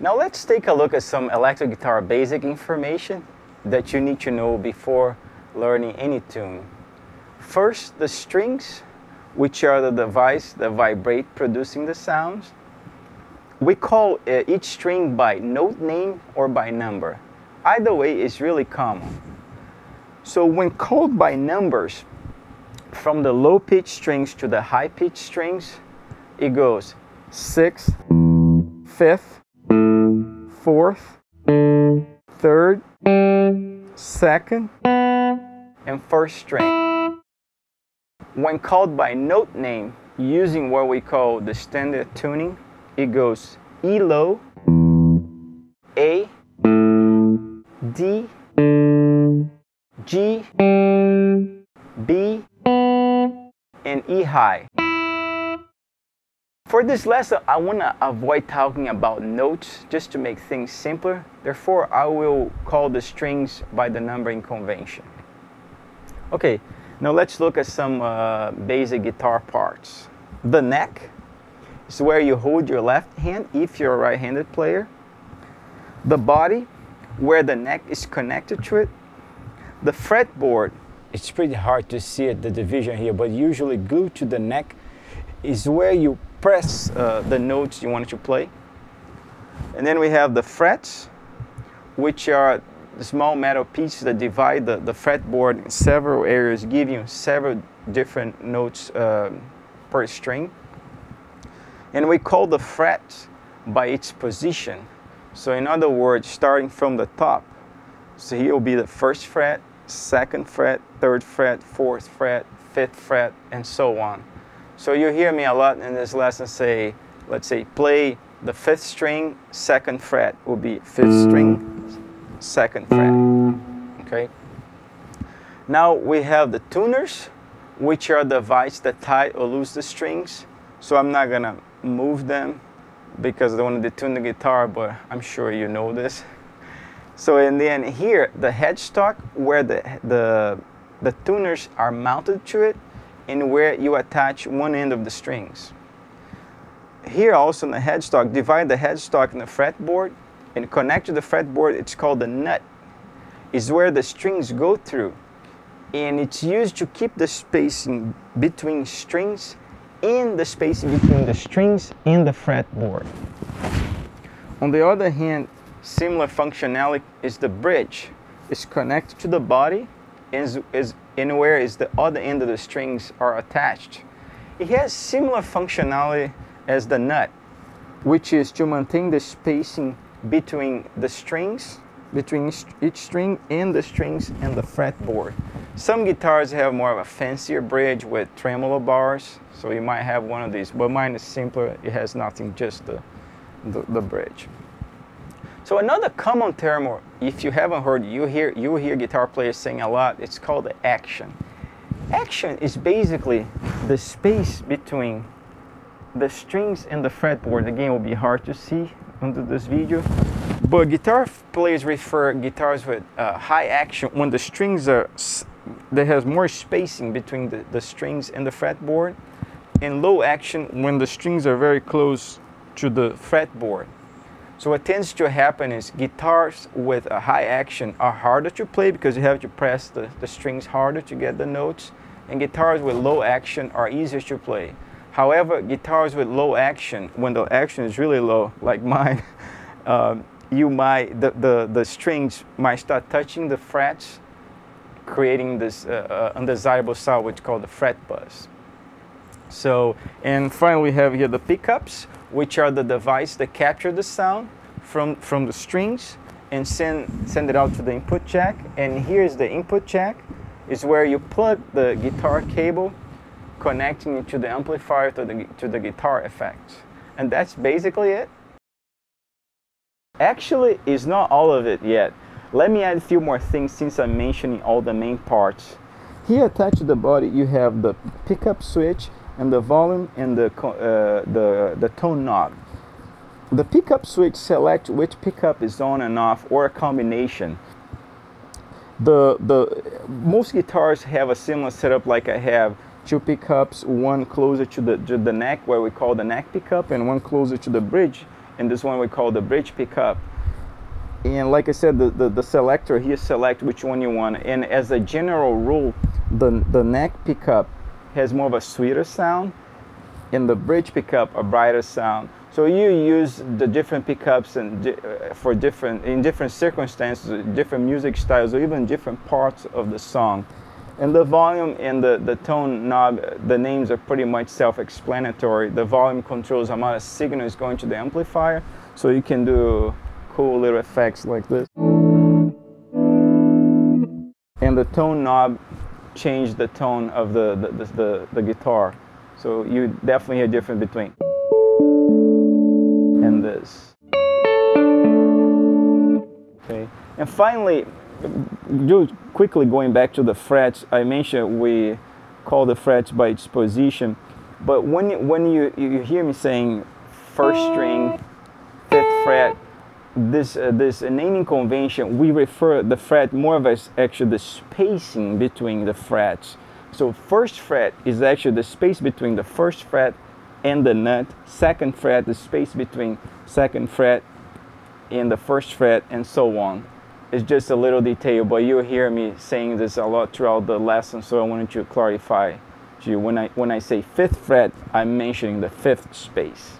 Now let's take a look at some electric guitar basic information that you need to know before learning any tune. First, the strings, which are the device that vibrate producing the sounds. We call each string by note name or by number. Either way is really common. So when called by numbers, from the low pitch strings to the high pitch strings, it goes 6th, 5th, 4th, 3rd, 2nd, and 1st string. When called by note name, using what we call the standard tuning, it goes E low, A, D, G, B, and E high. For this lesson, I want to avoid talking about notes just to make things simpler. Therefore, I will call the strings by the numbering convention. Okay, now let's look at some basic guitar parts. The neck is where you hold your left hand if you're a right-handed player. The body, where the neck is connected to it. The fretboard, it's pretty hard to see it, the division here, but usually glued to the neck is where you press the notes you want to play. And then we have the frets, which are the small metal pieces that divide the fretboard in several areas, giving you several different notes per string. And we call the fret by its position. So in other words, starting from the top, so here will be the 1st fret, 2nd fret, 3rd fret, 4th fret, 5th fret, and so on. So you hear me a lot in this lesson say, let's say, play the 5th string, 2nd fret will be 5th string, 2nd fret, okay? Now we have the tuners, which are the devices that tie or loose the strings. So I'm not gonna move them because I don't want to detune the guitar, but I'm sure you know this. So and then here, the headstock, where the tuners are mounted to it, and where you attach one end of the strings. Here also in the headstock, divide the headstock in the fretboard and connect to the fretboard. It's called the nut. It's where the strings go through, and it's used to keep the spacing between strings and the spacing between the strings and the fretboard. On the other hand, similar functionality is the bridge. It's connected to the body and is where is the other end of the strings are attached. It has similar functionality as the nut, which is to maintain the spacing between the strings, between each string and the strings and the fretboard. Some guitars have more of a fancier bridge with tremolo bars, so you might have one of these, but mine is simpler. It has nothing, just the bridge. So another common term, or if you haven't heard, you will hear guitar players saying a lot, it's called the action. Action is basically the space between the strings and the fretboard. Again, it will be hard to see under this video, but guitar players refer guitars with high action when the strings are, there has more spacing between the strings and the fretboard, and low action when the strings are very close to the fretboard. So what tends to happen is guitars with a high action are harder to play because you have to press the strings harder to get the notes, and guitars with low action are easier to play. However, guitars with low action, when the action is really low, like mine, the strings might start touching the frets, creating this undesirable sound which is called the fret buzz. So, and finally we have here the pickups, which are the device that capture the sound from the strings and send it out to the input jack. And here's the input jack, is where you plug the guitar cable, connecting it to the amplifier to the guitar effects. And that's basically it. Actually, it's not all of it yet. Let me add a few more things since I'm mentioning all the main parts. Here attached to the body, you have the pickup switch and the volume and the tone knob. The pickup switch selects which pickup is on and off, or a combination. Most guitars have a similar setup, like I have two pickups, one closer to the neck, where we call the neck pickup, and one closer to the bridge. and this one we call the bridge pickup. And like I said, the selector here select which one you want. And as a general rule, the neck pickup has more of a sweeter sound, and the bridge pickup a brighter sound. So you use the different pickups and in different circumstances, different music styles, or even different parts of the song. And the volume and the tone knob, the names are pretty much self-explanatory. The volume controls the amount of signal is going to the amplifier, so you can do cool little effects like this. And the tone knob changes the tone of the guitar, so you definitely hear a difference between and this. Okay, and finally, just quickly going back to the frets, I mentioned we call the frets by its position, but when you hear me saying first string, fifth fret, this naming convention, we refer the fret more of as actually the spacing between the frets. So first fret is actually the space between the first fret and the nut. Second fret, the space between second fret and the first fret, and so on. It's just a little detail, but you'll hear me saying this a lot throughout the lesson, so I wanted to clarify to you. When I say fifth fret, I'm mentioning the fifth space.